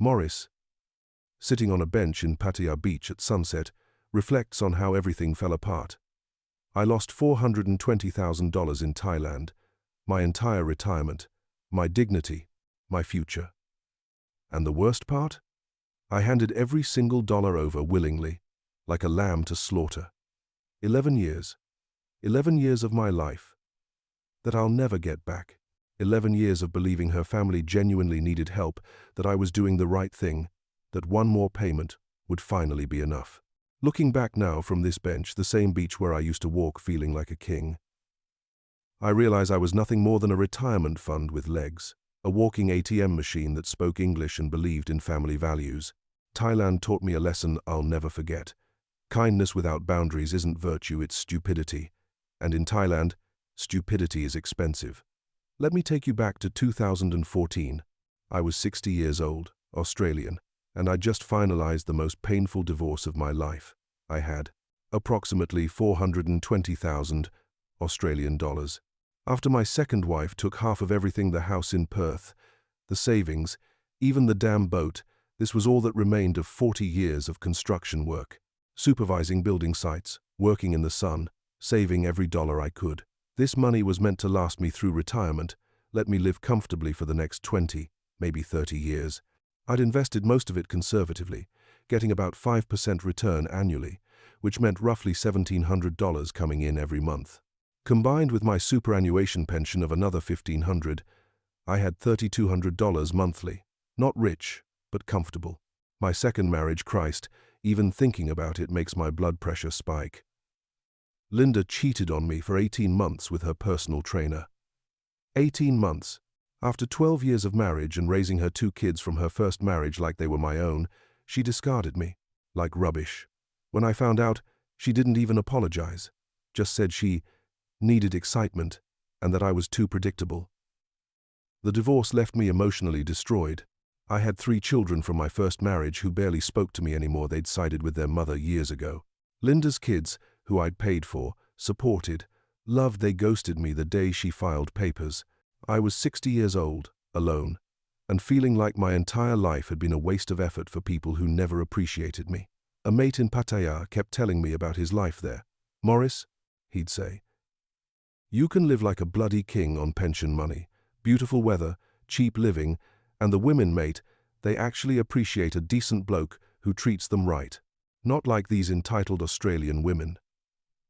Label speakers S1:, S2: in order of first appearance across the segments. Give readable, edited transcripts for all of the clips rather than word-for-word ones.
S1: Morris, sitting on a bench in Pattaya beach at sunset, reflects on how everything fell apart. I lost $420,000 in Thailand, my entire retirement, my dignity, my future. And the worst part? I handed every single dollar over willingly, like a lamb to slaughter. 11 years. 11 years of my life that I'll never get back. 11 years of believing her family genuinely needed help, that I was doing the right thing, that one more payment would finally be enough. Looking back now from this bench, the same beach where I used to walk feeling like a king, I realize I was nothing more than a retirement fund with legs, a walking ATM machine that spoke English and believed in family values. Thailand taught me a lesson I'll never forget. Kindness without boundaries isn't virtue, it's stupidity. And in Thailand, stupidity is expensive. Let me take you back to 2014. I was 60 years old, Australian, and I just finalized the most painful divorce of my life. I had approximately 420,000 Australian dollars. After my second wife took half of everything, the house in Perth, the savings, even the damn boat, this was all that remained of 40 years of construction work. Supervising building sites, working in the sun, saving every dollar I could. This money was meant to last me through retirement, let me live comfortably for the next 20, maybe 30 years. I'd invested most of it conservatively, getting about 5% return annually, which meant roughly $1,700 coming in every month. Combined with my superannuation pension of another $1,500, I had $3,200 monthly. Not rich, but comfortable. My second marriage, Christ, even thinking about it makes my blood pressure spike. Linda cheated on me for 18 months with her personal trainer. 18 months. After 12 years of marriage and raising her 2 kids from her first marriage like they were my own, she discarded me, like rubbish. When I found out, she didn't even apologize, just said she needed excitement and that I was too predictable. The divorce left me emotionally destroyed. I had 3 children from my first marriage who barely spoke to me anymore. They'd sided with their mother years ago. Linda's kids, who I'd paid for, supported, loved, they ghosted me the day she filed papers. I was 60 years old, alone, and feeling like my entire life had been a waste of effort for people who never appreciated me. A mate in Pattaya kept telling me about his life there. Morris, he'd say, you can live like a bloody king on pension money, beautiful weather, cheap living, and the women, mate, they actually appreciate a decent bloke who treats them right. Not like these entitled Australian women.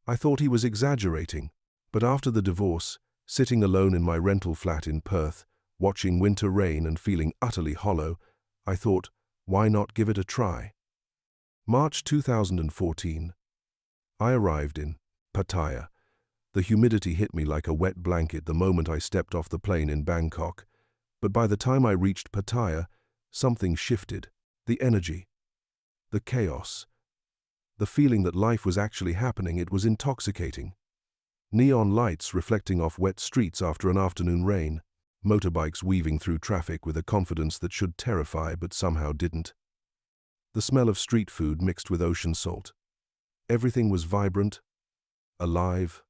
S1: I thought he was exaggerating, but after the divorce, sitting alone in my rental flat in Perth, watching winter rain and feeling utterly hollow, I thought, why not give it a try? March 2014. I arrived in Pattaya. The humidity hit me like a wet blanket the moment I stepped off the plane in Bangkok, but by the time I reached Pattaya, something shifted. The energy, the chaos, the feeling that life was actually happening. It was intoxicating. Neon lights reflecting off wet streets after an afternoon rain, motorbikes weaving through traffic with a confidence that should terrify but somehow didn't. The smell of street food mixed with ocean salt. Everything was vibrant, alive,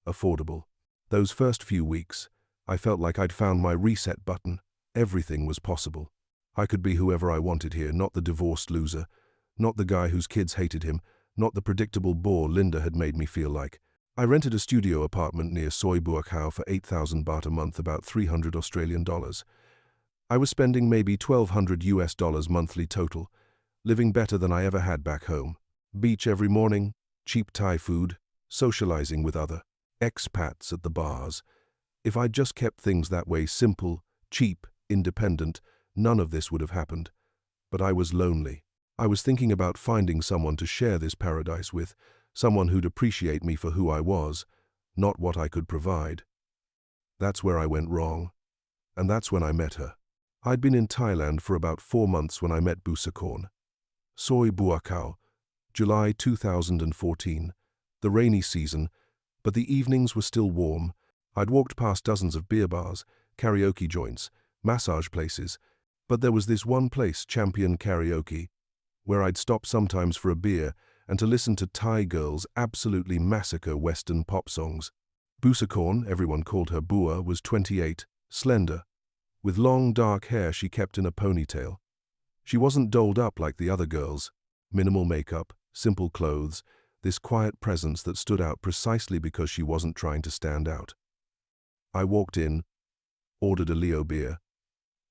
S1: affordable. Those first few weeks, I felt like I'd found my reset button. Everything was possible. I could be whoever I wanted here, not the divorced loser, not the guy whose kids hated him, not the predictable bore Linda had made me feel like. I rented a studio apartment near Soi Buak Hau for 8,000 baht a month, about 300 Australian dollars. I was spending maybe 1,200 US dollars monthly total, living better than I ever had back home. Beach every morning, cheap Thai food, socializing with other expats at the bars. If I'd just kept things that way, simple, cheap, independent, none of this would have happened. But I was lonely. I was thinking about finding someone to share this paradise with, someone who'd appreciate me for who I was, not what I could provide. That's where I went wrong. And that's when I met her. I'd been in Thailand for about 4 months when I met Busakorn. Soi Buakau, July 2014. The rainy season, but the evenings were still warm. I'd walked past dozens of beer bars, karaoke joints, massage places, but there was this one place, Champion Karaoke, where I'd stop sometimes for a beer and to listen to Thai girls absolutely massacre Western pop songs. Busakorn, everyone called her Bua, was 28, slender. With long dark hair she kept in a ponytail. She wasn't dolled up like the other girls. Minimal makeup, simple clothes, this quiet presence that stood out precisely because she wasn't trying to stand out. I walked in, ordered a Leo beer,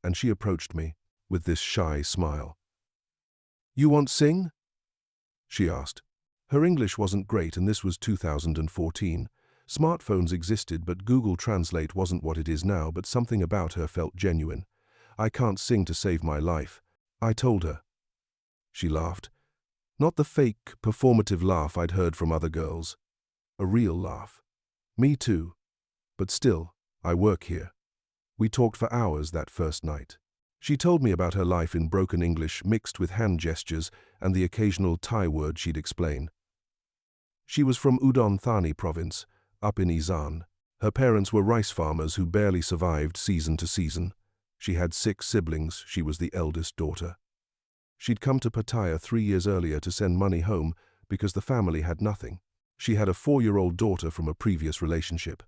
S1: and she approached me with this shy smile. "You want sing?" she asked. Her English wasn't great, and this was 2014. Smartphones existed, but Google Translate wasn't what it is now, but something about her felt genuine. "I can't sing to save my life," I told her. She laughed. Not the fake, performative laugh I'd heard from other girls. A real laugh. "Me too. But still, I work here." We talked for hours that first night. She told me about her life in broken English mixed with hand gestures and the occasional Thai word she'd explain. She was from Udon Thani province, up in Isaan. Her parents were rice farmers who barely survived season to season. She had 6 siblings. She was the eldest daughter. She'd come to Pattaya 3 years earlier to send money home because the family had nothing. She had a 4-year-old daughter from a previous relationship.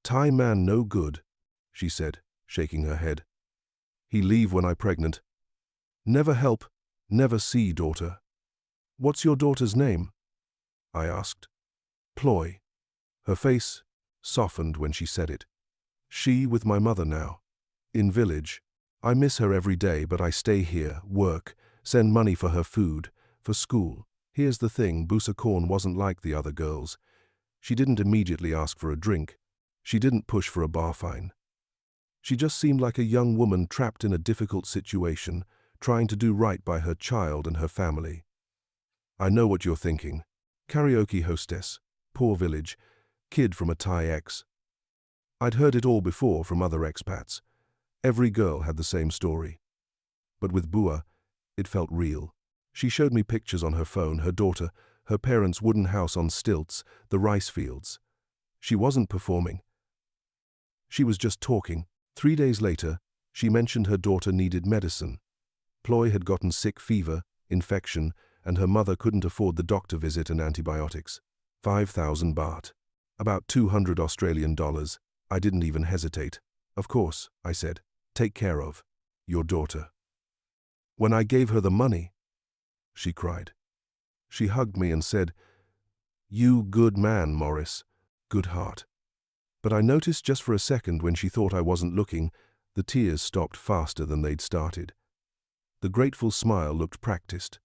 S1: "Thai man no good," she said, shaking her head. "He leave when I pregnant. Never help, never see daughter." "What's your daughter's name?" I asked. "Ploy." Her face softened when she said it. "She with my mother now. In village. I miss her every day, but I stay here, work, send money for her food, for school." Here's the thing, Busa Korn wasn't like the other girls. She didn't immediately ask for a drink. She didn't push for a bar fine. She just seemed like a young woman trapped in a difficult situation, trying to do right by her child and her family. "I know what you're thinking. Karaoke hostess, poor village, kid from a Thai ex." I'd heard it all before from other expats. Every girl had the same story. But with Bua, it felt real. She showed me pictures on her phone, her daughter, her parents' wooden house on stilts, the rice fields. She wasn't performing. She was just talking. 3 days later, she mentioned her daughter needed medicine. Ploy had gotten sick, fever, infection, and her mother couldn't afford the doctor visit and antibiotics. 5,000 baht. About $200. I didn't even hesitate. "Of course," I said. "Take care of your daughter." When I gave her the money, she cried. She hugged me and said, "You good man, Morris. Good heart." But I noticed just for a second when she thought I wasn't looking, the tears stopped faster than they'd started. The grateful smile looked practiced.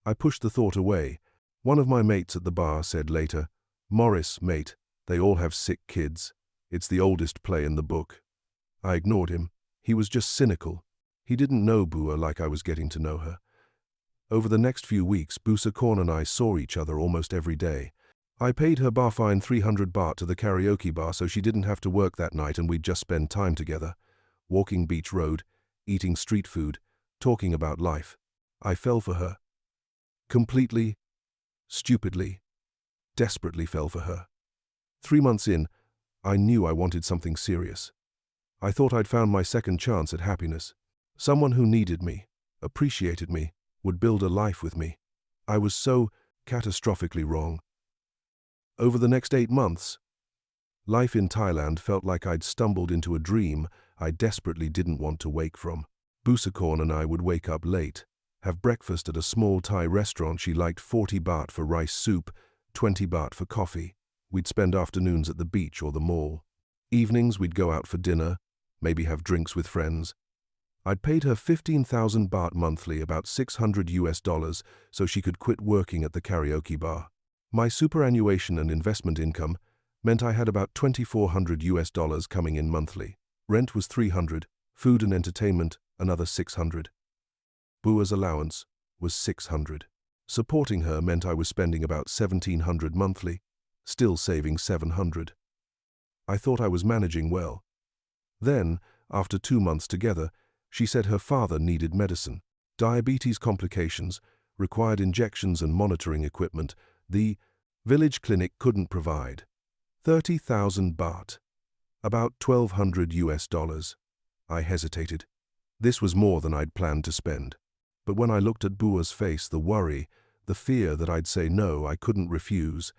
S1: I pushed the thought away. One of my mates at the bar said later, "Morris, mate, they all have sick kids. It's the oldest play in the book." I ignored him. He was just cynical. He didn't know Bua like I was getting to know her. Over the next few weeks, Busa Korn and I saw each other almost every day. I paid her bar fine 300 baht to the karaoke bar so she didn't have to work that night, and we'd just spend time together, walking Beach Road, eating street food, talking about life. I fell for her. Completely, stupidly, desperately fell for her. 3 months in, I knew I wanted something serious. I thought I'd found my second chance at happiness. Someone who needed me, appreciated me, would build a life with me. I was so catastrophically wrong. Over the next 8 months, life in Thailand felt like I'd stumbled into a dream I desperately didn't want to wake from. Busa Korn and I would wake up late, have breakfast at a small Thai restaurant. She liked 40 baht for rice soup, 20 baht for coffee. We'd spend afternoons at the beach or the mall. Evenings we'd go out for dinner, maybe have drinks with friends. I'd paid her 15,000 baht monthly, about $600, so she could quit working at the karaoke bar. My superannuation and investment income meant I had about $2,400 coming in monthly. Rent was 300, food and entertainment another 600. Bua's allowance was 600. Supporting her meant I was spending about 1,700 monthly, still saving 700. I thought I was managing well. Then, after 2 months together, she said her father needed medicine. Diabetes complications, required injections and monitoring equipment. The village clinic couldn't provide. 30,000 baht, about $1,200. I hesitated. This was more than I'd planned to spend. But when I looked at Bua's face, the worry, the fear that I'd say no, I couldn't refuse.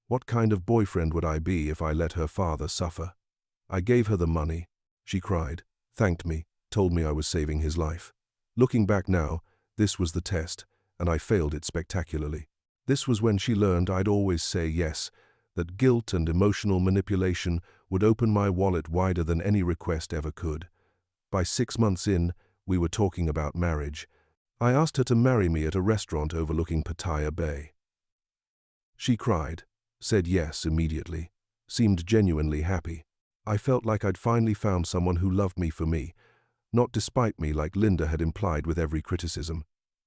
S1: What kind of boyfriend would I be if I let her father suffer? I gave her the money. She cried, thanked me, told me I was saving his life. Looking back now, this was the test, and I failed it spectacularly. This was when she learned I'd always say yes, that guilt and emotional manipulation would open my wallet wider than any request ever could. By 6 months in, we were talking about marriage. I asked her to marry me at a restaurant overlooking Pattaya Bay. She cried, said yes immediately, seemed genuinely happy. I felt like I'd finally found someone who loved me for me, not despite me like Linda had implied with every criticism.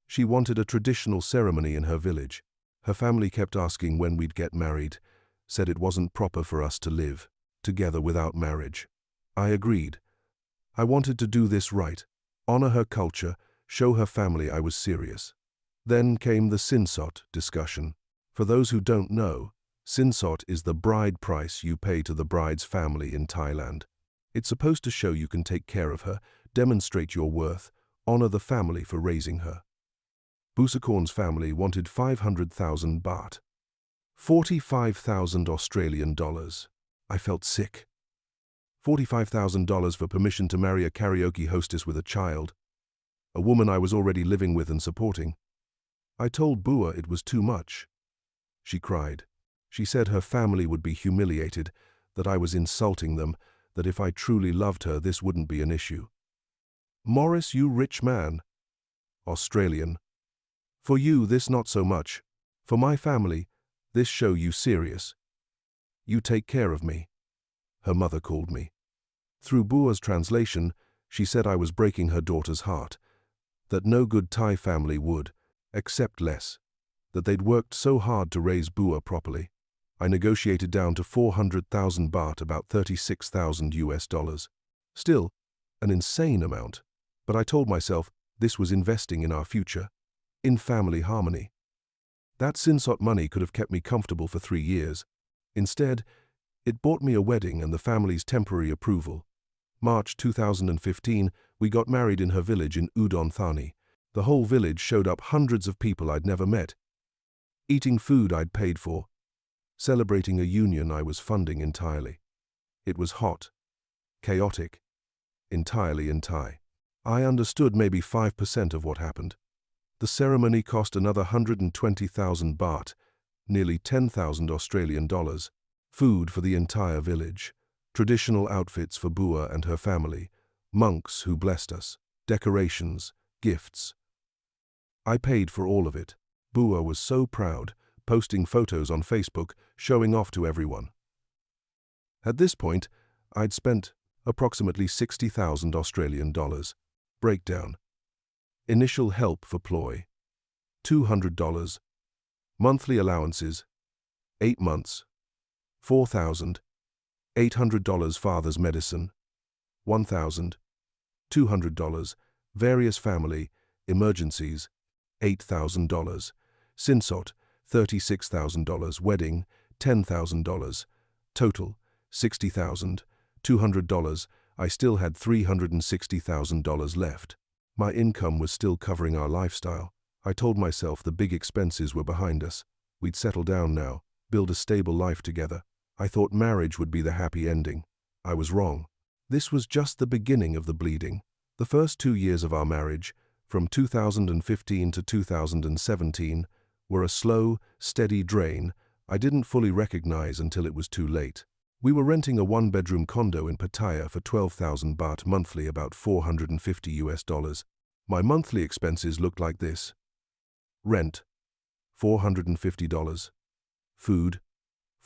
S1: She wanted a traditional ceremony in her village. Her family kept asking when we'd get married, said it wasn't proper for us to live together without marriage. I agreed. I wanted to do this right, honor her culture, show her family I was serious. Then came the sinsot discussion. For those who don't know, sinsot is the bride price you pay to the bride's family in Thailand. It's supposed to show you can take care of her, demonstrate your worth, honor the family for raising her. Busakorn's family wanted 500,000 baht, 45,000 Australian dollars. I felt sick. $45,000 for permission to marry a karaoke hostess with a child, a woman I was already living with and supporting. I told Bua it was too much. She cried. She said her family would be humiliated, that I was insulting them, that if I truly loved her this wouldn't be an issue. Morris, you rich man. Australian. For you this not so much. For my family, this show you serious. You take care of me. Her mother called me. Through Bua's translation, she said I was breaking her daughter's heart, that no good Thai family would accept less, that they'd worked so hard to raise Bua properly. I negotiated down to 400,000 baht, about 36,000 US dollars. Still, an insane amount, but I told myself this was investing in our future, in family harmony. That sinsot money could have kept me comfortable for 3 years. Instead, it bought me a wedding and the family's temporary approval. March 2015, we got married in her village in Udon Thani. The whole village showed up, hundreds of people I'd never met, eating food I'd paid for, celebrating a union I was funding entirely. It was hot, chaotic, entirely in Thai. I understood maybe 5% of what happened. The ceremony cost another 120,000 baht, nearly 10,000 Australian dollars, food for the entire village, traditional outfits for Bua and her family, monks who blessed us, decorations, gifts. I paid for all of it. Bua was so proud, posting photos on Facebook, showing off to everyone. At this point, I'd spent approximately 60,000 Australian dollars. Breakdown. Initial help for ploy, $200. Monthly allowances, 8 months, $4,800. Father's medicine, $1,200. Various family emergencies, $8,000. Sinsot, $36,000. Wedding, $10,000. Total, $60,200. I still had $360,000 left. My income was still covering our lifestyle. I told myself the big expenses were behind us. We'd settle down now, build a stable life together. I thought marriage would be the happy ending. I was wrong. This was just the beginning of the bleeding. The first 2 years of our marriage, from 2015 to 2017, were a slow, steady drain I didn't fully recognize until it was too late. We were renting a 1-bedroom condo in Pattaya for 12,000 baht monthly, about 450 US dollars. My monthly expenses looked like this. Rent, $450. Food,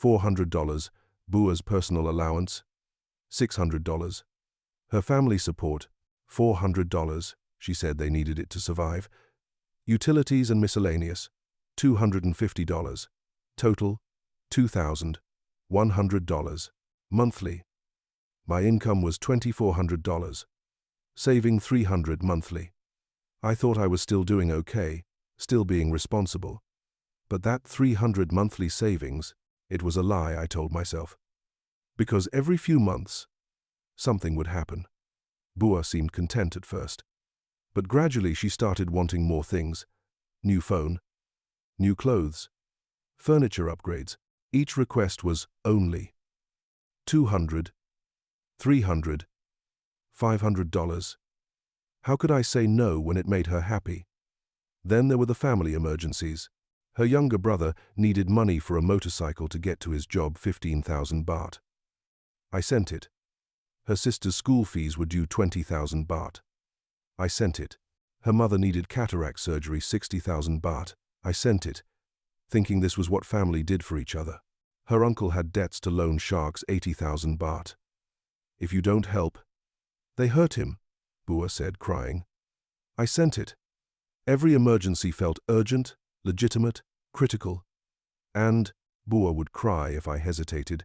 S1: $400. Bua's personal allowance, $600. Her family support, $400. She said they needed it to survive. Utilities and miscellaneous, $250. Total, $2,100. Monthly. My income was $2,400, saving $300 monthly. I thought I was still doing okay, still being responsible. But that $300 monthly savings, it was a lie, I told myself. Because every few months, something would happen. Bua seemed content at first. But gradually she started wanting more things. New phone, new clothes, furniture upgrades. Each request was only $200, $300, $500. How could I say no when it made her happy? Then there were the family emergencies. Her younger brother needed money for a motorcycle to get to his job, 15,000 baht. I sent it. Her sister's school fees were due 20,000 baht. I sent it. Her mother needed cataract surgery, 60,000 baht. I sent it, thinking this was what family did for each other. Her uncle had debts to loan sharks, 80,000 baht. If you don't help, they hurt him, Bua said, crying. I sent it. Every emergency felt urgent, legitimate, critical. And, Bua would cry if I hesitated,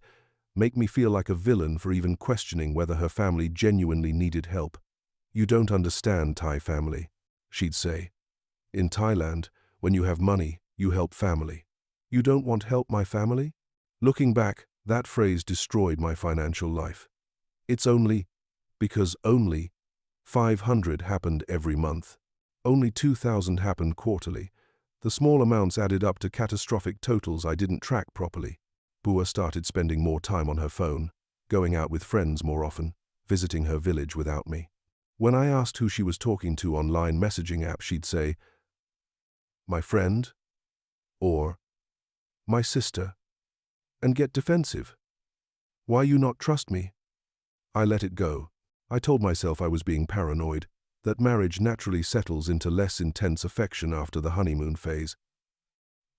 S1: make me feel like a villain for even questioning whether her family genuinely needed help. You don't understand, Thai family, she'd say. In Thailand, when you have money, you help family. You don't want help my family? Looking back, that phrase destroyed my financial life. It's only, because only, 500 happened every month. Only 2,000 happened quarterly. The small amounts added up to catastrophic totals I didn't track properly. Bua started spending more time on her phone, going out with friends more often, visiting her village without me. When I asked who she was talking to online messaging app, she'd say, my friend, or my sister, and get defensive. Why you not trust me? I let it go. I told myself I was being paranoid, that marriage naturally settles into less intense affection after the honeymoon phase.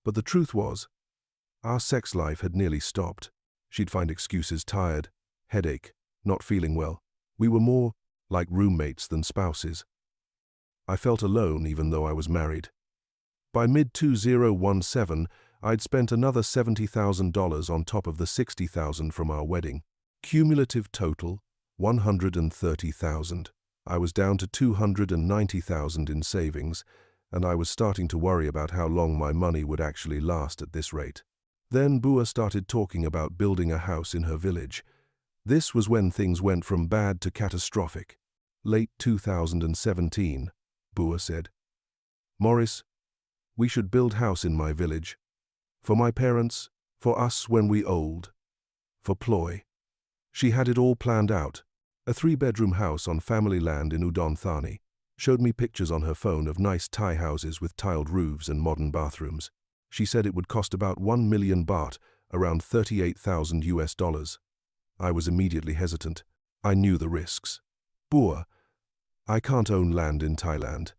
S1: But the truth was, our sex life had nearly stopped. She'd find excuses: tired, headache, not feeling well. We were more like roommates than spouses. I felt alone even though I was married. By mid-2017, I'd spent another $70,000 on top of the $60,000 from our wedding. Cumulative total, $130,000. I was down to $290,000 in savings, and I was starting to worry about how long my money would actually last at this rate. Then Bua started talking about building a house in her village. This was when things went from bad to catastrophic. Late 2017, Bua said. Morris, we should build house in my village. For my parents, for us when we old, for Ploy. She had it all planned out. A 3-bedroom house on family land in Udon Thani. Showed me pictures on her phone of nice Thai houses with tiled roofs and modern bathrooms. She said it would cost about 1 million baht, around $38,000. I was immediately hesitant. I knew the risks. Bua, I can't own land in Thailand.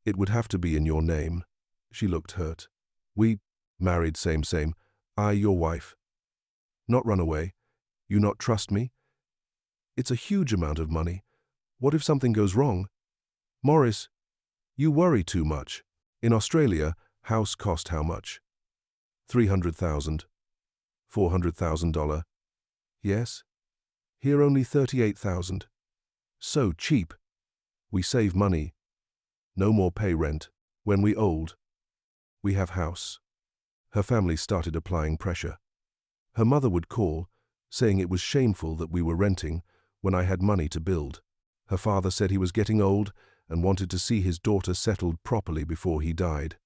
S1: It would have to be in your name. She looked hurt. We married same. I your wife. Not run away. You not trust me? It's a huge amount of money. What if something goes wrong? Morris, you worry too much. In Australia, house cost how much? 300,000. $400,000. Yes? Here only 38,000. So cheap. We save money. No more pay rent. When we old, we have house. Her family started applying pressure. Her mother would call, saying it was shameful that we were renting when I had money to build. Her father said he was getting old and wanted to see his daughter settled properly before he died.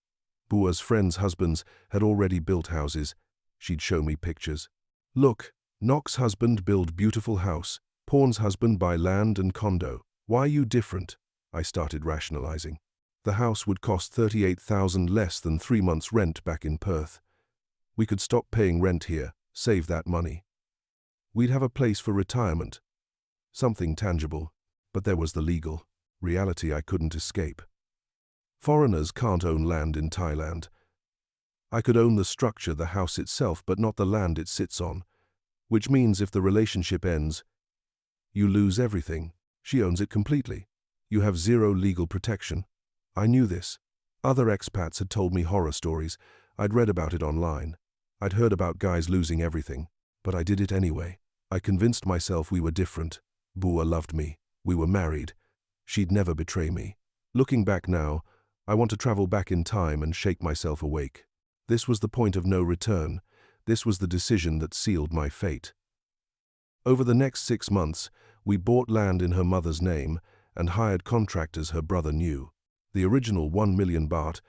S1: Bua's friends' husbands had already built houses. She'd show me pictures. Look, Nock's husband build beautiful house. Porn's husband buy land and condo. Why you different? I started rationalizing. The house would cost 38,000 less than 3 months' rent back in Perth. We could stop paying rent here, save that money. We'd have a place for retirement. Something tangible. But there was the legal reality I couldn't escape. Foreigners can't own land in Thailand. I could own the structure, the house itself, but not the land it sits on. Which means if the relationship ends, you lose everything. She owns it completely. You have zero legal protection. I knew this. Other expats had told me horror stories. I'd read about it online. I'd heard about guys losing everything. But I did it anyway. I convinced myself we were different. Bua loved me. We were married. She'd never betray me. Looking back now, I want to travel back in time and shake myself awake. This was the point of no return. This was the decision that sealed my fate. Over the next 6 months, we bought land in her mother's name and hired contractors her brother knew. The original 1 million baht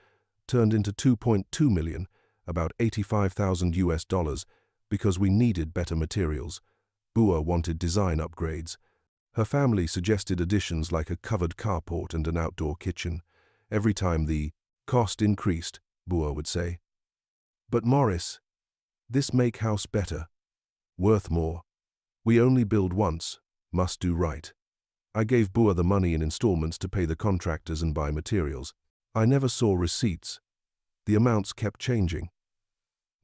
S1: turned into 2.2 million, about $85,000, because we needed better materials. Bua wanted design upgrades. Her family suggested additions like a covered carport and an outdoor kitchen. Every time the cost increased, Bua would say, "But Morris, this make house better, worth more. We only build once, must do right." I gave Bua the money in installments to pay the contractors and buy materials. I never saw receipts. The amounts kept changing.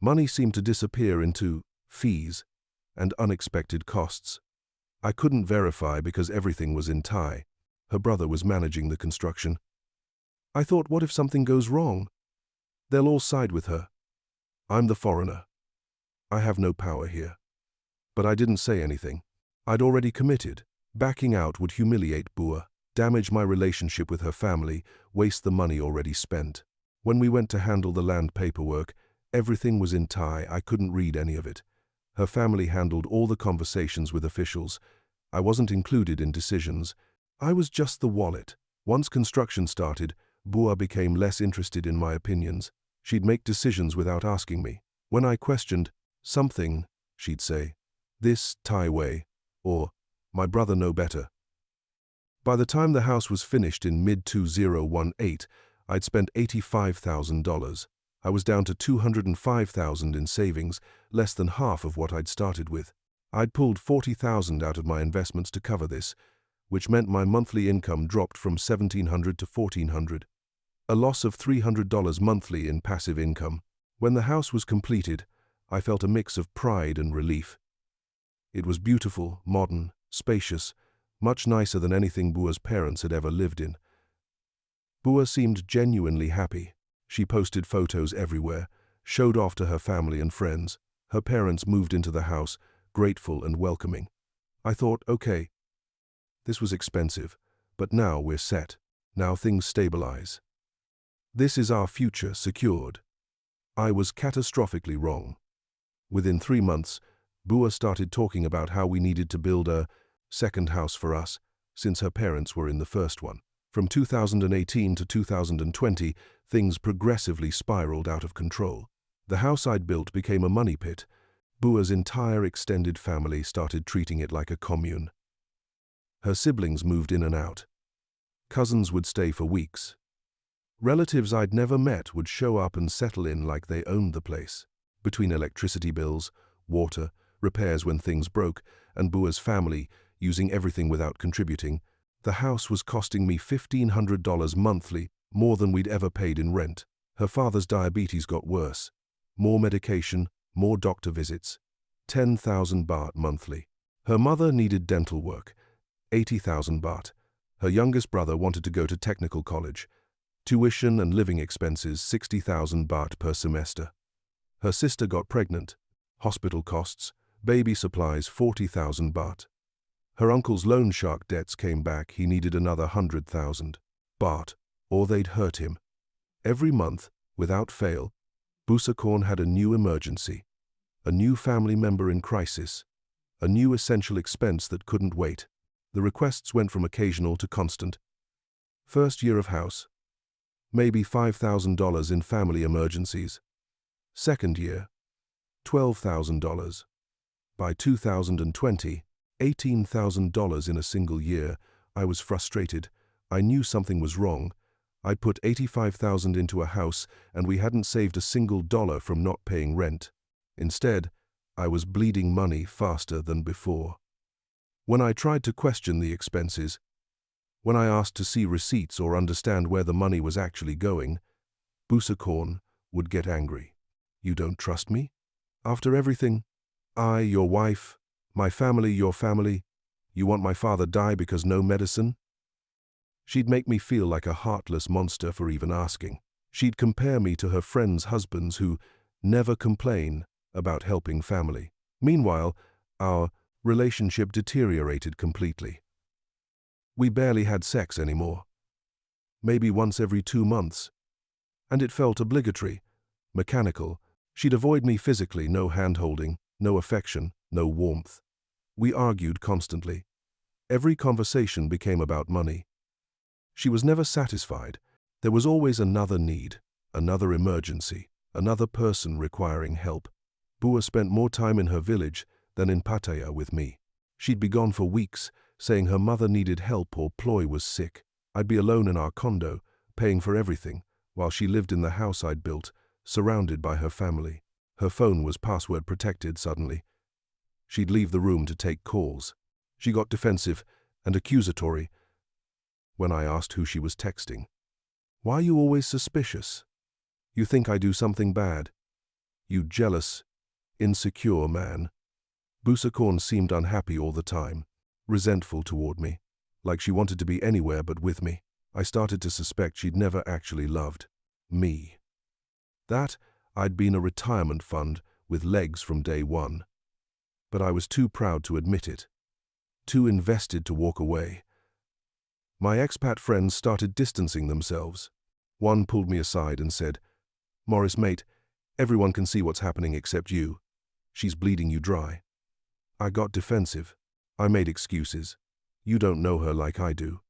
S1: Money seemed to disappear into fees and unexpected costs. I couldn't verify because everything was in Thai. Her brother was managing the construction. I thought, what if something goes wrong? They'll all side with her. I'm the foreigner. I have no power here. But I didn't say anything. I'd already committed. Backing out would humiliate Bua, damage my relationship with her family, waste the money already spent. When we went to handle the land paperwork, everything was in Thai. I couldn't read any of it. Her family handled all the conversations with officials. I wasn't included in decisions. I was just the wallet. Once construction started, Bua became less interested in my opinions. She'd make decisions without asking me. When I questioned something, she'd say, "This Thai way," or "My brother know better." By the time the house was finished in mid-2018, I'd spent $85,000. I was down to $205,000 in savings, less than half of what I'd started with. I'd pulled $40,000 out of my investments to cover this, which meant my monthly income dropped from $1,700 to $1,400. A loss of $300 monthly in passive income. When the house was completed, I felt a mix of pride and relief. It was beautiful, modern, spacious, much nicer than anything Bua's parents had ever lived in. Bua seemed genuinely happy. She posted photos everywhere, showed off to her family and friends. Her parents moved into the house, grateful and welcoming. I thought, okay, this was expensive, but now we're set. Now things stabilize. This is our future secured. I was catastrophically wrong. Within 3 months, Bua started talking about how we needed to build a second house for us, since her parents were in the first one. From 2018 to 2020, things progressively spiraled out of control. The house I'd built became a money pit. Bua's entire extended family started treating it like a commune. Her siblings moved in and out. Cousins would stay for weeks. Relatives I'd never met would show up and settle in like they owned the place. Between electricity bills, water, repairs when things broke, and Bua's family using everything without contributing, the house was costing me $1,500 monthly, more than we'd ever paid in rent. Her father's diabetes got worse. More medication, more doctor visits. 10,000 baht monthly. Her mother needed dental work. 80,000 baht. Her youngest brother wanted to go to technical college. Tuition and living expenses, 60,000 baht per semester. Her sister got pregnant. Hospital costs, baby supplies, 40,000 baht. Her uncle's loan shark debts came back. He needed another 100,000 baht, or they'd hurt him. Every month, without fail, Busakorn had a new emergency, a new family member in crisis, a new essential expense that couldn't wait. The requests went from occasional to constant. First year of house, maybe $5,000 in family emergencies. Second year, $12,000. By 2020, $18,000 in a single year. I was frustrated. I knew something was wrong. I'd put $85,000 into a house and we hadn't saved a single dollar from not paying rent. Instead, I was bleeding money faster than before. When I tried to question the expenses, when I asked to see receipts or understand where the money was actually going, Busakorn would get angry. "You don't trust me? After everything, I, your wife, my family, your family, you want my father die because no medicine?" She'd make me feel like a heartless monster for even asking. She'd compare me to her friends' husbands who never complain about helping family. Meanwhile, our relationship deteriorated completely. We barely had sex anymore. Maybe once every 2 months. And it felt obligatory, mechanical. She'd avoid me physically, no hand-holding, no affection, no warmth. We argued constantly. Every conversation became about money. She was never satisfied. There was always another need, another emergency, another person requiring help. Bua spent more time in her village than in Pattaya with me. She'd be gone for weeks, saying her mother needed help or Ploy was sick. I'd be alone in our condo, paying for everything, while she lived in the house I'd built, surrounded by her family. Her phone was password protected suddenly. She'd leave the room to take calls. She got defensive and accusatory when I asked who she was texting. Why are you always suspicious? You think I do something bad? You jealous, insecure man. Busakorn seemed unhappy all the time, resentful toward me, like she wanted to be anywhere but with me. I started to suspect she'd never actually loved me. That I'd been a retirement fund with legs from day one. But I was too proud to admit it, too invested to walk away. My expat friends started distancing themselves. One pulled me aside and said, "Morris, mate, everyone can see what's happening except you. She's bleeding you dry." I got defensive. I made excuses. You don't know her like I do.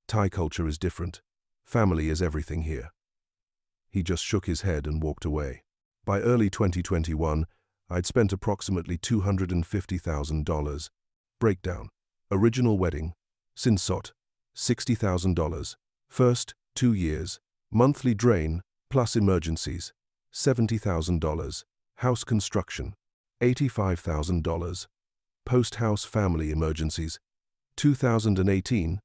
S1: Thai culture is different. Family is everything here. He just shook his head and walked away. By early 2021, I'd spent approximately $250,000. Breakdown. Original wedding. Sinsot. $60,000. First 2 years. Monthly drain, plus emergencies. $70,000. House construction. $85,000. Post-house family emergencies. 2018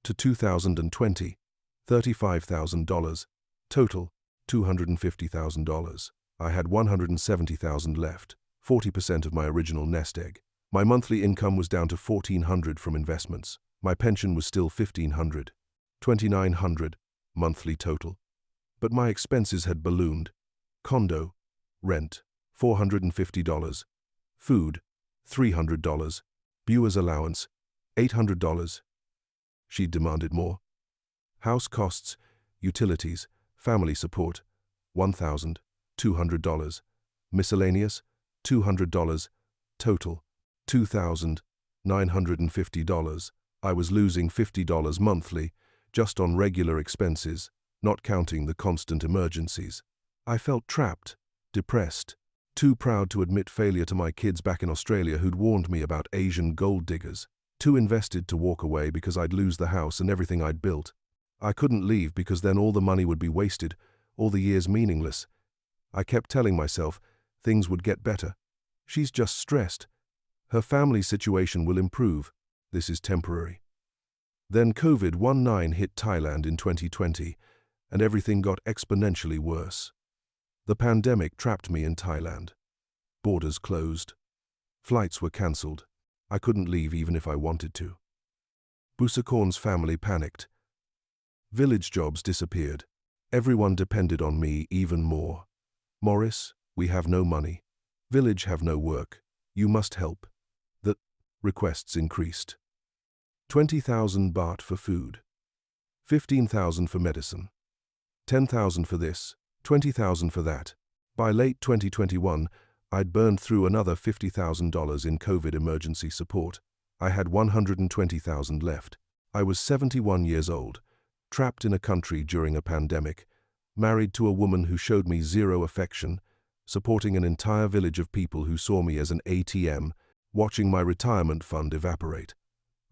S1: to 2020. $35,000. Total, $250,000. I had $170,000 left, 40% of my original nest egg. My monthly income was down to $1,400 from investments. My pension was still $1,500, $2,900 monthly total. But my expenses had ballooned. Condo, rent, $450. Food, $300. Viewer's allowance, $800. She demanded more. House costs, utilities, family support, $1,200. Miscellaneous, $200. Total, $2,950. I was losing $50 monthly just on regular expenses, not counting the constant emergencies. I felt trapped, depressed, too proud to admit failure to my kids back in Australia who'd warned me about Asian gold diggers, too invested to walk away because I'd lose the house and everything I'd built. I couldn't leave because then all the money would be wasted, all the years meaningless. I kept telling myself things would get better. She's just stressed. Her family situation will improve. This is temporary. Then COVID-19 hit Thailand in 2020, and everything got exponentially worse. The pandemic trapped me in Thailand. Borders closed. Flights were cancelled. I couldn't leave even if I wanted to. Busakorn's family panicked. Village jobs disappeared. Everyone depended on me even more. "Morris, we have no money. Village have no work. You must help." The requests increased. 20,000 baht for food. 15,000 for medicine. 10,000 for this, 20,000 for that. By late 2021, I'd burned through another $50,000 in COVID emergency support. I had $120,000 left. I was 71 years old, trapped in a country during a pandemic, married to a woman who showed me zero affection, supporting an entire village of people who saw me as an ATM, watching my retirement fund evaporate.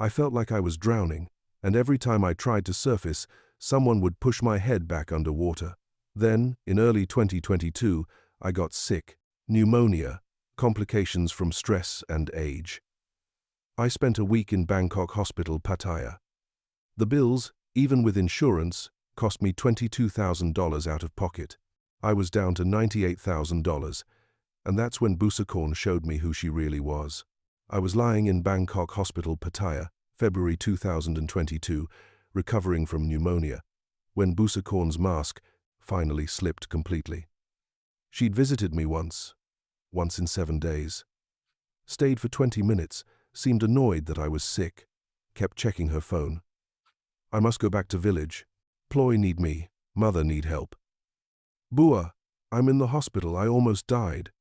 S1: I felt like I was drowning, and every time I tried to surface, someone would push my head back underwater. Then, in early 2022, I got sick. Pneumonia, complications from stress and age. I spent a week in Bangkok hospital Pattaya. The bills, even with insurance, cost me $22,000 out of pocket. I was down to $98,000, and that's when Busakorn showed me who she really was. I was lying in Bangkok hospital Pattaya, February 2022, recovering from pneumonia, when Busakorn's mask finally slipped completely. She'd visited me once in 7 days. Stayed for 20 minutes, seemed annoyed that I was sick, kept checking her phone. "I must go back to village. Ploy need me, mother need help." "Bua, I'm in the hospital, I almost died."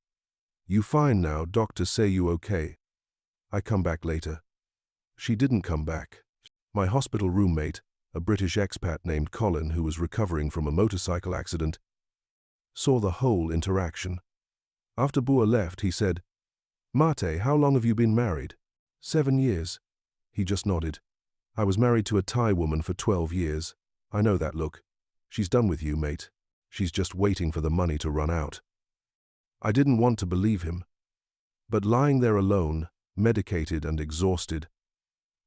S1: "You fine now, doctors say you okay." "I come back later." She didn't come back. My hospital roommate, a British expat named Colin who was recovering from a motorcycle accident, saw the whole interaction. After Bua left, he said, "Mate, how long have you been married?" 7 years. He just nodded. I was married to a Thai woman for 12 years. I know that look. She's done with you, mate. She's just waiting for the money to run out. I didn't want to believe him. But lying there alone, medicated and exhausted,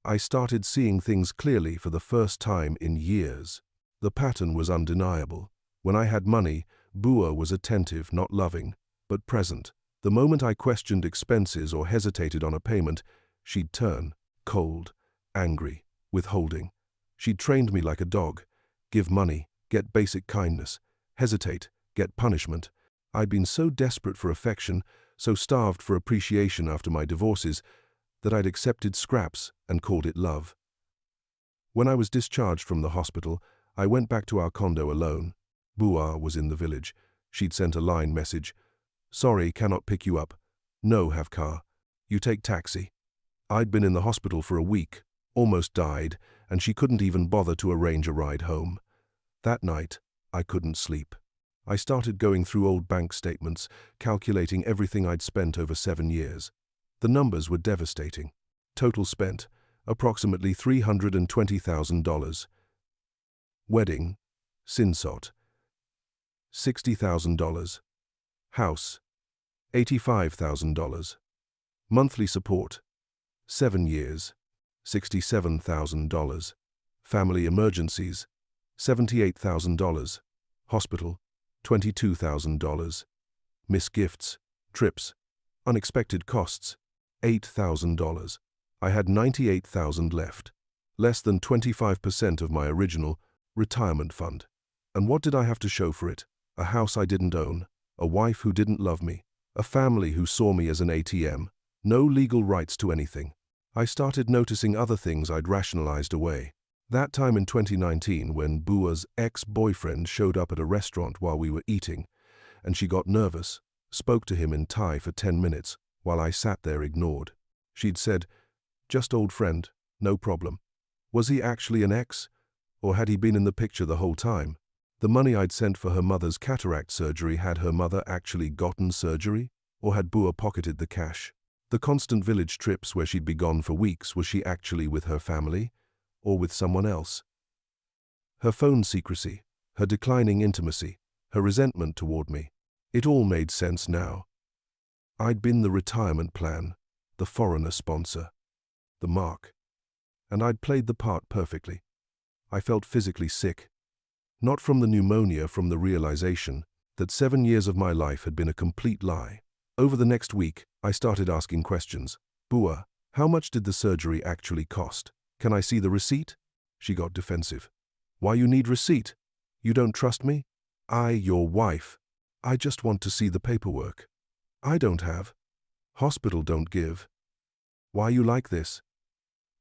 S1: I started seeing things clearly for the first time in years. The pattern was undeniable. When I had money, Bua was attentive, not loving, but present. The moment I questioned expenses or hesitated on a payment, she'd turn, cold, angry, withholding. She'd trained me like a dog. Give money, get basic kindness. Hesitate, get punishment. I'd been so desperate for affection, so starved for appreciation after my divorces, that I'd accepted scraps and called it love. When I was discharged from the hospital, I went back to our condo alone. Bua was in the village. She'd sent a line message. Sorry, cannot pick you up. No, have car. You take taxi. I'd been in the hospital for a week, almost died, and she couldn't even bother to arrange a ride home. That night, I couldn't sleep. I started going through old bank statements, calculating everything I'd spent over 7 years. The numbers were devastating. Total spent, approximately $320,000. Wedding, sinsot, $60,000. House, $85,000. Monthly support, 7 years, $67,000. Family emergencies, $78,000. Hospital, $22,000. Missed gifts, trips, unexpected costs, $8,000. I had $98,000 left, less than 25% of my original retirement fund. And what did I have to show for it? A house I didn't own, a wife who didn't love me, a family who saw me as an ATM, no legal rights to anything. I started noticing other things I'd rationalized away. That time in 2019 when Bua's ex-boyfriend showed up at a restaurant while we were eating, and she got nervous, spoke to him in Thai for 10 minutes while I sat there ignored. She'd said, "Just old friend, no problem." Was he actually an ex? Or had he been in the picture the whole time? The money I'd sent for her mother's cataract surgery, had her mother actually gotten surgery? Or had Bua pocketed the cash? The constant village trips where she'd be gone for weeks, was she actually with her family? Or with someone else? Her phone secrecy, her declining intimacy, her resentment toward me. It all made sense now. I'd been the retirement plan, the foreigner sponsor, the mark. And I'd played the part perfectly. I felt physically sick. Not from the pneumonia, from the realization that 7 years of my life had been a complete lie. Over the next week, I started asking questions. Bua, how much did the surgery actually cost? Can I see the receipt? She got defensive. Why you need receipt? You don't trust me? Your wife. I just want to see the paperwork. I don't have. Hospital don't give. Why you like this?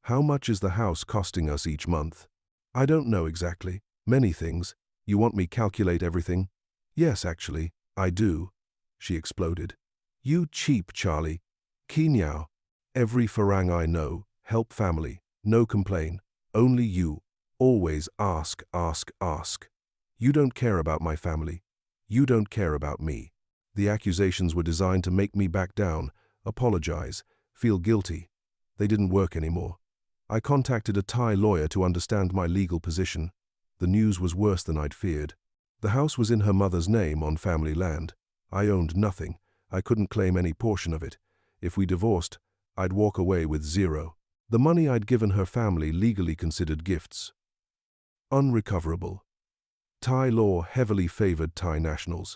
S1: How much is the house costing us each month? I don't know exactly. Many things. You want me calculate everything? Yes, actually, I do. She exploded. You cheap Charlie. Kinyao. Every Farang I know, help family, no complain. Only you. Always ask, ask, ask. You don't care about my family. You don't care about me. The accusations were designed to make me back down, apologize, feel guilty. They didn't work anymore. I contacted a Thai lawyer to understand my legal position. The news was worse than I'd feared. The house was in her mother's name on family land. I owned nothing. I couldn't claim any portion of it. If we divorced, I'd walk away with zero. The money I'd given her family, legally considered gifts. Unrecoverable. Thai law heavily favored Thai nationals.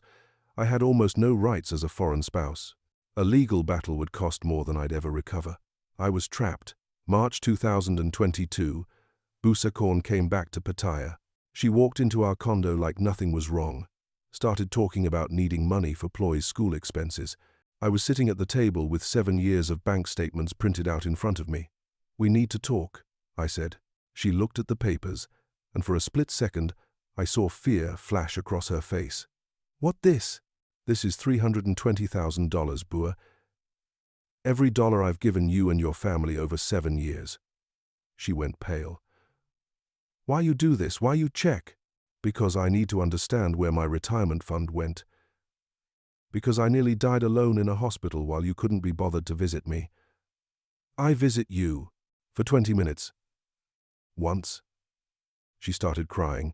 S1: I had almost no rights as a foreign spouse. A legal battle would cost more than I'd ever recover. I was trapped. March 2022, Busakorn came back to Pattaya. She walked into our condo like nothing was wrong. Started talking about needing money for Ploy's school expenses. I was sitting at the table with 7 years of bank statements printed out in front of me. We need to talk, I said. She looked at the papers, and for a split second, I saw fear flash across her face. What this? This is $320,000, Bua. Every dollar I've given you and your family over 7 years. She went pale. Why you do this? Why you check? Because I need to understand where my retirement fund went. Because I nearly died alone in a hospital while you couldn't be bothered to visit me. I visit you for 20 minutes. Once. She started crying.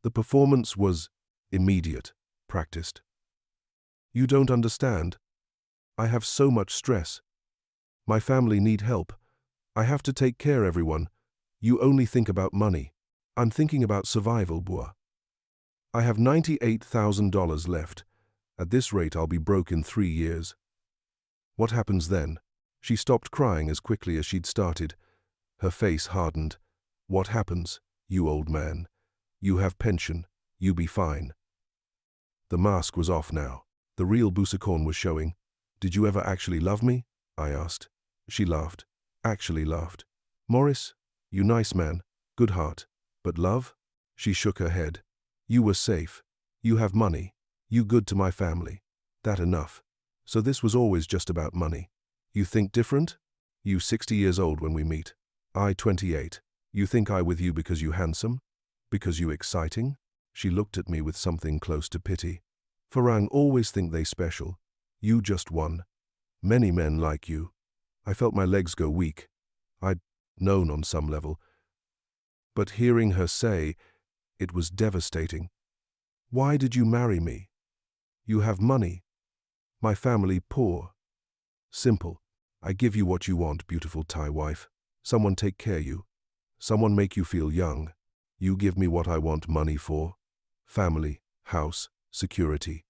S1: The performance was immediate, practiced. You don't understand. I have so much stress. My family need help. I have to take care of everyone. You only think about money. I'm thinking about survival, Bua. I have $98,000 left. At this rate, I'll be broke in 3 years. What happens then? She stopped crying as quickly as she'd started. Her face hardened. What happens, you old man? You have pension. You be fine. The mask was off now. The real Busakorn was showing. Did you ever actually love me? I asked. She laughed. Actually laughed. Morris, you nice man. Good heart. But love? She shook her head. You were safe. You have money. You good to my family. That enough. So this was always just about money. You think different? You 60 years old when we meet. I 28. You think I with you because you handsome? Because you exciting? She looked at me with something close to pity. Farang always think they special. You just one. Many men like you. I felt my legs go weak. I'd known on some level. But hearing her say, it was devastating. Why did you marry me? You have money. My family poor. Simple. I give you what you want, beautiful Thai wife. Someone take care you. Someone make you feel young. You give me what I want money for. Family, house, security.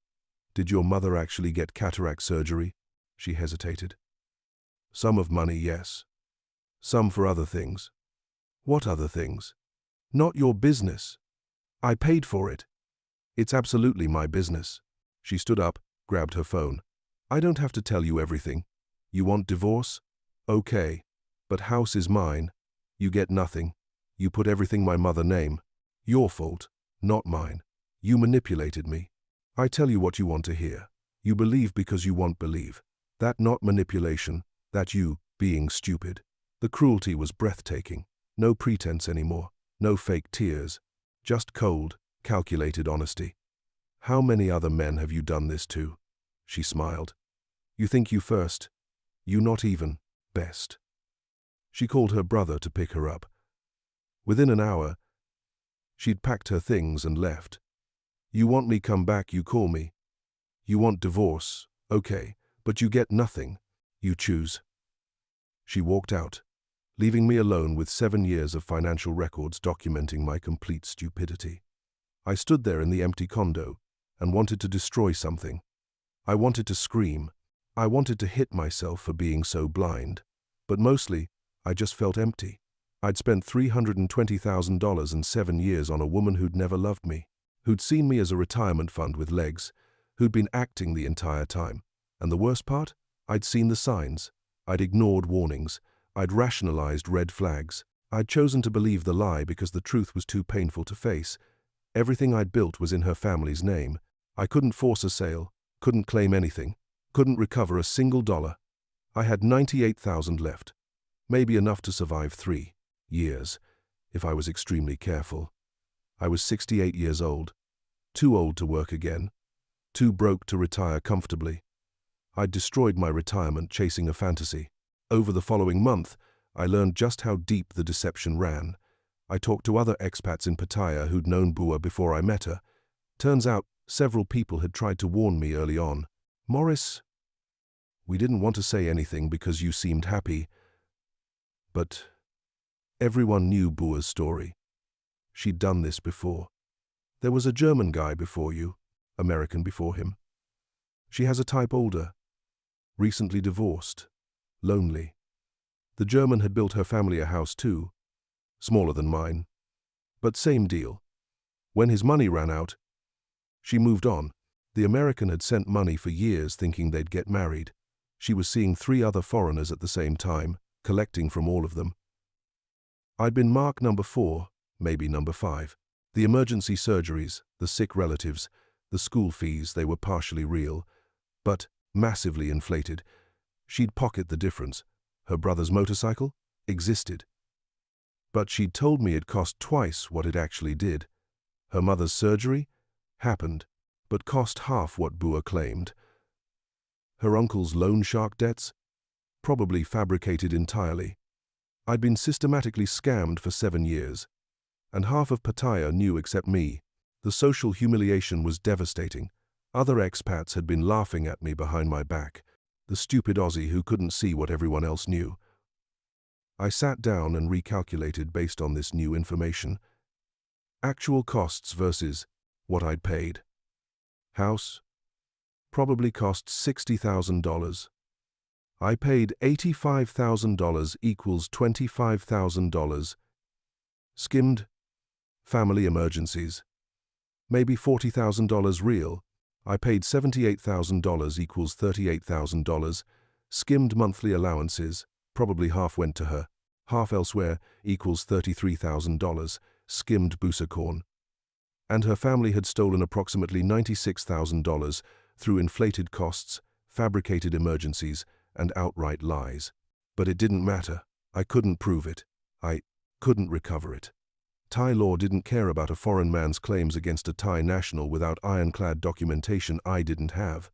S1: Did your mother actually get cataract surgery? She hesitated. Some of money, yes. Some for other things. What other things? Not your business. I paid for it. It's absolutely my business. She stood up, grabbed her phone. I don't have to tell you everything. You want divorce? Okay. But house is mine. You get nothing. You put everything my mother name. Your fault, not mine. You manipulated me. I tell you what you want to hear. You believe because you want believe. That not manipulation, that you being stupid. The cruelty was breathtaking. No pretense anymore. No fake tears. Just cold, calculated honesty. How many other men have you done this to? She smiled. You think you first. You not even best. She called her brother to pick her up. Within an hour, she'd packed her things and left. You want me come back, you call me. You want divorce, okay, but you get nothing. You choose. She walked out, leaving me alone with 7 years of financial records documenting my complete stupidity. I stood there in the empty condo and wanted to destroy something. I wanted to scream. I wanted to hit myself for being so blind. But mostly, I just felt empty. I'd spent $320,000 in 7 years on a woman who'd never loved me, who'd seen me as a retirement fund with legs, who'd been acting the entire time. And the worst part? I'd seen the signs. I'd ignored warnings. I'd rationalized red flags. I'd chosen to believe the lie because the truth was too painful to face. Everything I'd built was in her family's name. I couldn't force a sale, couldn't claim anything, couldn't recover a single dollar. I had $98,000 left, maybe enough to survive 3 years, if I was extremely careful. I was 68 years old, too old to work again, too broke to retire comfortably. I'd destroyed my retirement chasing a fantasy. Over the following month, I learned just how deep the deception ran. I talked to other expats in Pattaya who'd known Bua before I met her. Turns out, several people had tried to warn me early on. Morris, we didn't want to say anything because you seemed happy. But everyone knew Bua's story. She'd done this before. There was a German guy before you, American before him. She has a type older, recently divorced, lonely. The German had built her family a house too, smaller than mine. But same deal. When his money ran out, she moved on. The American had sent money for years thinking they'd get married. She was seeing 3 other foreigners at the same time, collecting from all of them. I'd been mark number 4, maybe number 5. The emergency surgeries, the sick relatives, the school fees, they were partially real, but massively inflated. She'd pocket the difference. Her brother's motorcycle existed. But she'd told me it cost twice what it actually did. Her mother's surgery happened, but cost half what Bua claimed. Her uncle's loan shark debts? Probably fabricated entirely. I'd been systematically scammed for 7 years, and half of Pattaya knew except me. The social humiliation was devastating. Other expats had been laughing at me behind my back, the stupid Aussie who couldn't see what everyone else knew. I sat down and recalculated based on this new information. Actual costs versus what I'd paid. House probably cost $60,000. I paid $85,000 equals $25,000. Skimmed family emergencies. Maybe $40,000 real. I paid $78,000 equals $38,000. Skimmed monthly allowances, probably half went to her, half elsewhere, equals $33,000. Skimmed busacorn. And her family had stolen approximately $96,000 through inflated costs, fabricated emergencies, and outright lies. But it didn't matter. I couldn't prove it. I couldn't recover it. Thai law didn't care about a foreign man's claims against a Thai national without ironclad documentation I didn't have.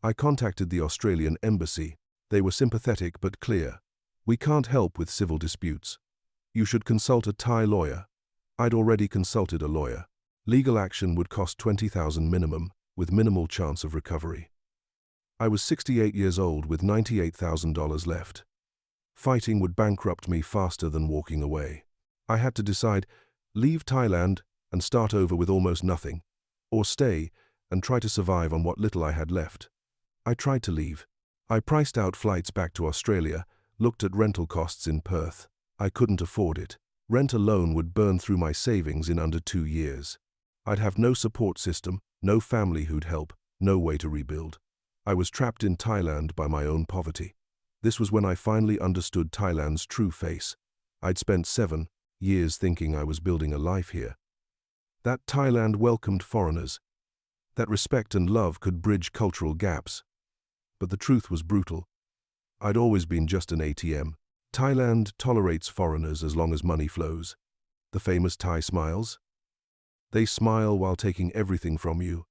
S1: I contacted the Australian embassy. They were sympathetic but clear. We can't help with civil disputes. You should consult a Thai lawyer. I'd already consulted a lawyer. Legal action would cost $20,000 minimum, with minimal chance of recovery. I was 68 years old with $98,000 left. Fighting would bankrupt me faster than walking away. I had to decide, leave Thailand and start over with almost nothing, or stay and try to survive on what little I had left. I tried to leave. I priced out flights back to Australia, looked at rental costs in Perth. I couldn't afford it. Rent alone would burn through my savings in under 2 years. I'd have no support system, no family who'd help, no way to rebuild. I was trapped in Thailand by my own poverty. This was when I finally understood Thailand's true face. I'd spent 7 years thinking I was building a life here. That Thailand welcomed foreigners. That respect and love could bridge cultural gaps. But the truth was brutal. I'd always been just an ATM. Thailand tolerates foreigners as long as money flows. The famous Thai smiles? They smile while taking everything from you.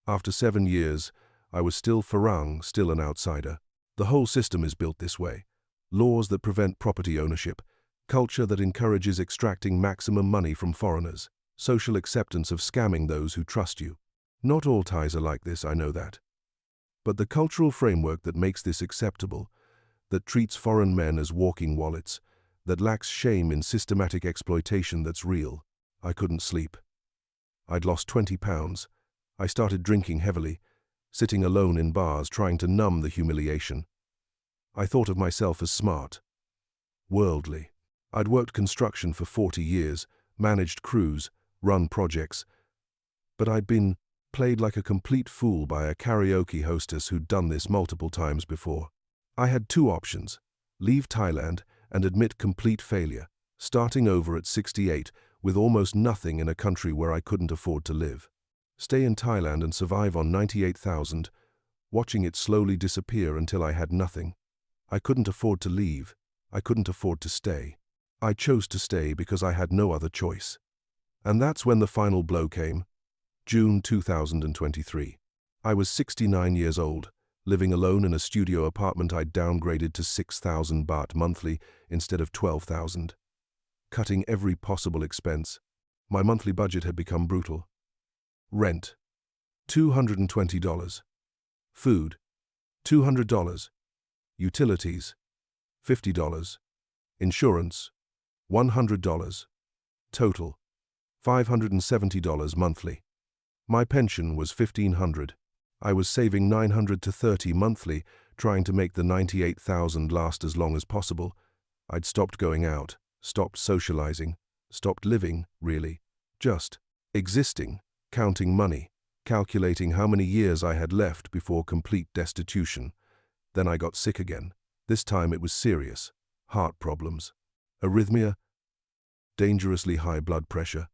S1: After 7 years, I was still Farang, still an outsider. The whole system is built this way. Laws that prevent property ownership, culture that encourages extracting maximum money from foreigners, social acceptance of scamming those who trust you. Not all Thais are like this, I know that. But the cultural framework that makes this acceptable, that treats foreign men as walking wallets, that lacks shame in systematic exploitation that's real, I couldn't sleep. I'd lost 20 pounds. I started drinking heavily, sitting alone in bars trying to numb the humiliation. I thought of myself as smart, worldly. I'd worked construction for 40 years, managed crews, run projects, but I'd been played like a complete fool by a karaoke hostess who'd done this multiple times before. I had 2 options: leave Thailand and admit complete failure, starting over at 68 with almost nothing in a country where I couldn't afford to live. Stay in Thailand and survive on 98,000, watching it slowly disappear until I had nothing. I couldn't afford to leave. I couldn't afford to stay. I chose to stay because I had no other choice. And that's when the final blow came. June 2023. I was 69 years old, living alone in a studio apartment I'd downgraded to 6,000 baht monthly instead of 12,000. Cutting every possible expense. My monthly budget had become brutal. Rent, $220. Food, $200. Utilities, $50. Insurance, $100. Total, $570 monthly. My pension was $1,500. I was saving $900 to $30 monthly, trying to make the $98,000 last as long as possible. I'd stopped going out, stopped socializing, stopped living, really. Just existing, counting money, calculating how many years I had left before complete destitution. Then I got sick again. This time it was serious. Heart problems, arrhythmia, dangerously high blood pressure.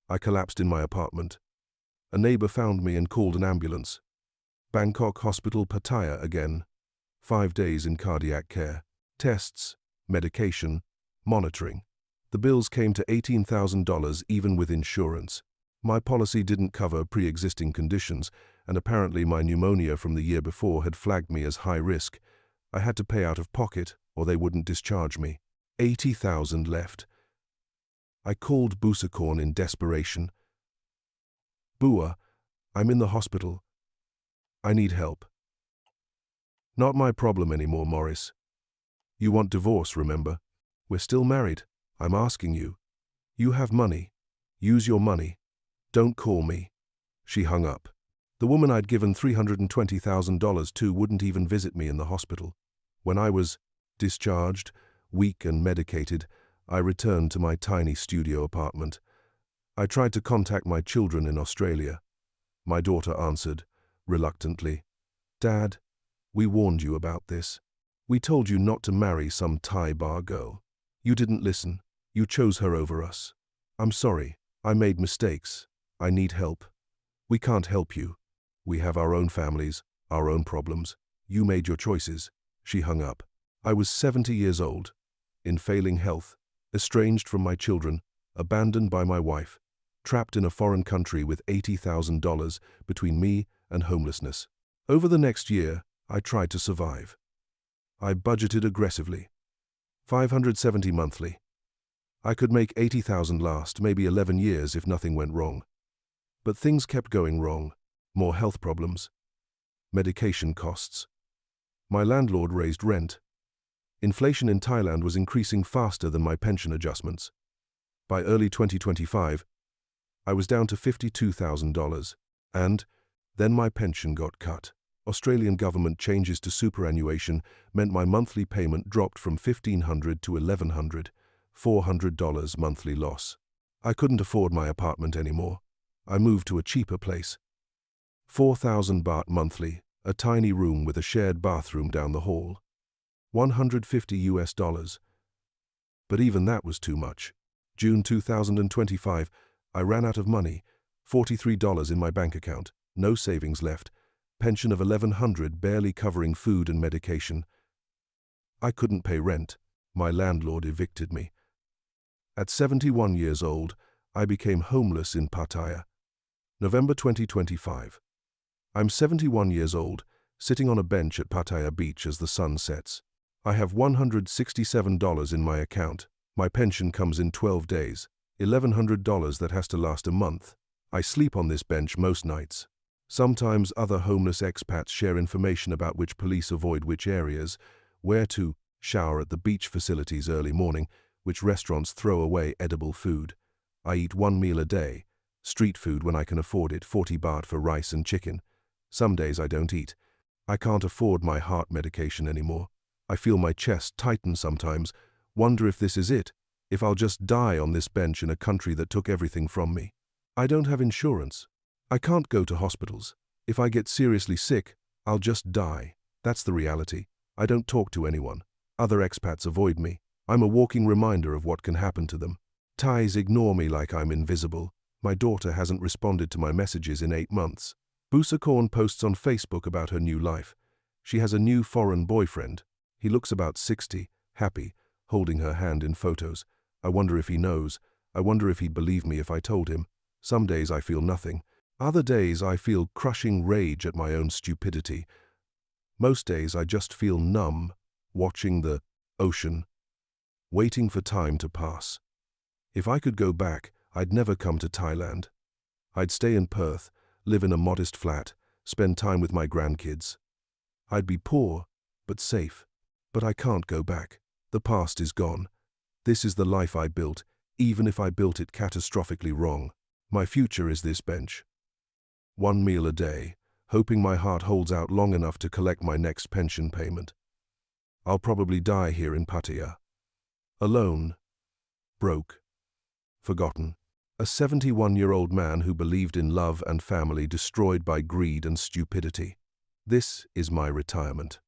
S1: I collapsed in my apartment. A neighbor found me and called an ambulance. Bangkok Hospital, Pattaya again. 5 days in cardiac care. Tests, medication, monitoring. The bills came to $18,000 even with insurance. My policy didn't cover pre-existing conditions, and apparently my pneumonia from the year before had flagged me as high risk. I had to pay out of pocket, or they wouldn't discharge me. 80,000 left. I called Busakorn in desperation. Bua, I'm in the hospital. I need help. Not my problem anymore, Morris. You want divorce, remember? We're still married. I'm asking you. You have money. Use your money. Don't call me. She hung up. The woman I'd given $320,000 to wouldn't even visit me in the hospital. When I was discharged, weak and medicated, I returned to my tiny studio apartment. I tried to contact my children in Australia. My daughter answered, reluctantly, "Dad, we warned you about this. We told you not to marry some Thai bar girl. You didn't listen. You chose her over us. I'm sorry. I made mistakes. I need help. We can't help you. We have our own families, our own problems. You made your choices." She hung up. I was 70 years old, in failing health, estranged from my children, abandoned by my wife, trapped in a foreign country with $80,000 between me and homelessness. Over the next year, I tried to survive. I budgeted aggressively. $570 monthly. I could make $80,000 last maybe 11 years if nothing went wrong. But things kept going wrong. More health problems. Medication costs. My landlord raised rent. Inflation in Thailand was increasing faster than my pension adjustments. By early 2025, I was down to $52,000, and then my pension got cut. Australian government changes to superannuation meant my monthly payment dropped from $1,500 to $1,100, $400 monthly loss. I couldn't afford my apartment anymore. I moved to a cheaper place. 4,000 baht monthly, a tiny room with a shared bathroom down the hall. $150. But even that was too much. June 2025, I ran out of money, $43 in my bank account, no savings left, pension of $1,100 barely covering food and medication. I couldn't pay rent. My landlord evicted me. At 71 years old, I became homeless in Pattaya. November 2025. I'm 71 years old, sitting on a bench at Pattaya beach as the sun sets. I have $167 in my account. My pension comes in 12 days, $1,100 that has to last a month. I sleep on this bench most nights. Sometimes other homeless expats share information about which police avoid which areas, where to shower at the beach facilities early morning, which restaurants throw away edible food. I eat one meal a day, street food when I can afford it, 40 baht for rice and chicken. Some days I don't eat. I can't afford my heart medication anymore. I feel my chest tighten sometimes, wonder if this is it, if I'll just die on this bench in a country that took everything from me. I don't have insurance. I can't go to hospitals. If I get seriously sick, I'll just die. That's the reality. I don't talk to anyone. Other expats avoid me. I'm a walking reminder of what can happen to them. Thais ignore me like I'm invisible. My daughter hasn't responded to my messages in 8 months. Busakorn posts on Facebook about her new life. She has a new foreign boyfriend. He looks about 60, happy, holding her hand in photos. I wonder if he knows. I wonder if he'd believe me if I told him. Some days I feel nothing. Other days I feel crushing rage at my own stupidity. Most days I just feel numb, watching the ocean, waiting for time to pass. If I could go back, I'd never come to Thailand. I'd stay in Perth, live in a modest flat, spend time with my grandkids. I'd be poor, but safe. But I can't go back. The past is gone. This is the life I built, even if I built it catastrophically wrong. My future is this bench. One meal a day, hoping my heart holds out long enough to collect my next pension payment. I'll probably die here in Pattaya. Alone, broke, forgotten. A 71-year-old man who believed in love and family destroyed by greed and stupidity. This is my retirement.